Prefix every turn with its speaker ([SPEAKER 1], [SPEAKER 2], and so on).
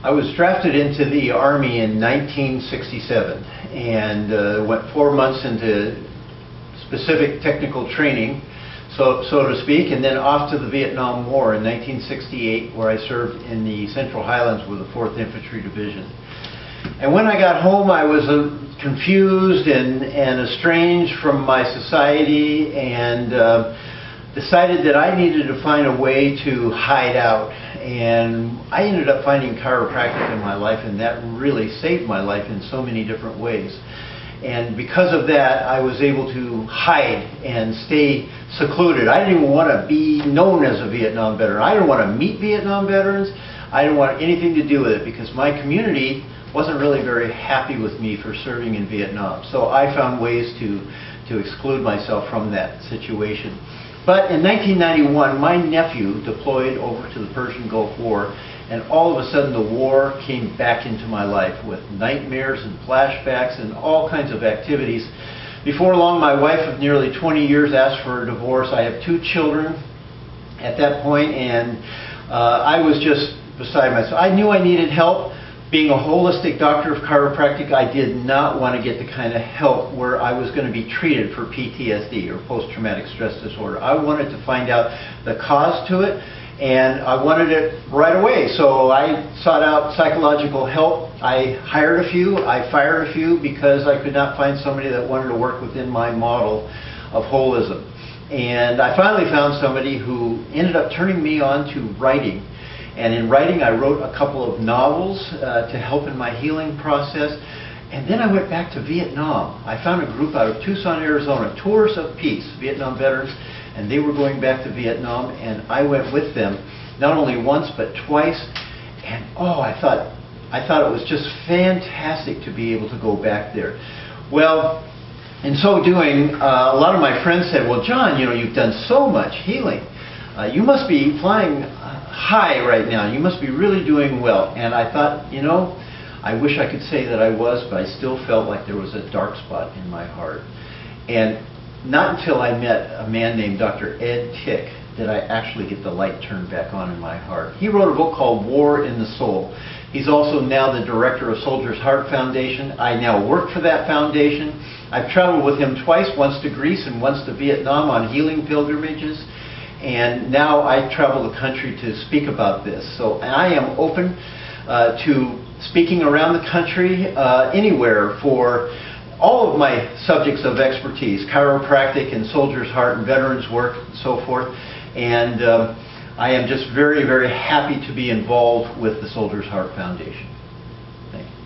[SPEAKER 1] I was drafted into the Army in 1967 and went 4 months into specific technical training, so to speak, and then off to the Vietnam War in 1968, where I served in the Central Highlands with the 4th Infantry Division. And when I got home, I was confused and estranged from my society, and decided that I needed to find a way to hide out. And I ended up finding chiropractic in my life, and that really saved my life in so many different ways. And because of that, I was able to hide and stay secluded. I didn't even want to be known as a Vietnam veteran. I didn't want to meet Vietnam veterans. I didn't want anything to do with it because my community wasn't really very happy with me for serving in Vietnam. So I found ways to exclude myself from that situation. But in 1991, my nephew deployed over to the Persian Gulf War, and all of a sudden the war came back into my life with nightmares and flashbacks and all kinds of activities. Before long, my wife of nearly 20 years asked for a divorce. I have 2 children at that point, and I was just beside myself. I knew I needed help. Being a holistic doctor of chiropractic, I did not want to get the kind of help where I was going to be treated for PTSD, or post-traumatic stress disorder. I wanted to find out the cause to it, and I wanted it right away. So I sought out psychological help. I hired a few, I fired a few, because I could not find somebody that wanted to work within my model of holism. And I finally found somebody who ended up turning me on to writing. And in writing, I wrote a couple of novels to help in my healing process. And then I went back to Vietnam. I found a group out of Tucson, Arizona, Tours of Peace, Vietnam veterans, and they were going back to Vietnam, and I went with them, not only once, but twice. And oh, I thought it was just fantastic to be able to go back there. Well, in so doing, a lot of my friends said, well, John, you know, you've done so much healing. You must be flying high right now. You must be really doing well. And I thought, you know, I wish I could say that I was, but I still felt like there was a dark spot in my heart. And not until I met a man named Dr. Ed Tick did I actually get the light turned back on in my heart. He wrote a book called War in the Soul. He's also now the director of Soldiers Heart Foundation. I now work for that foundation. I've traveled with him twice, once to Greece and once to Vietnam on healing pilgrimages. And now I travel the country to speak about this. So I am open to speaking around the country, anywhere, for all of my subjects of expertise, chiropractic and soldier's heart and veterans work and so forth. And I am just very, very happy to be involved with the Soldier's Heart Foundation. Thank you.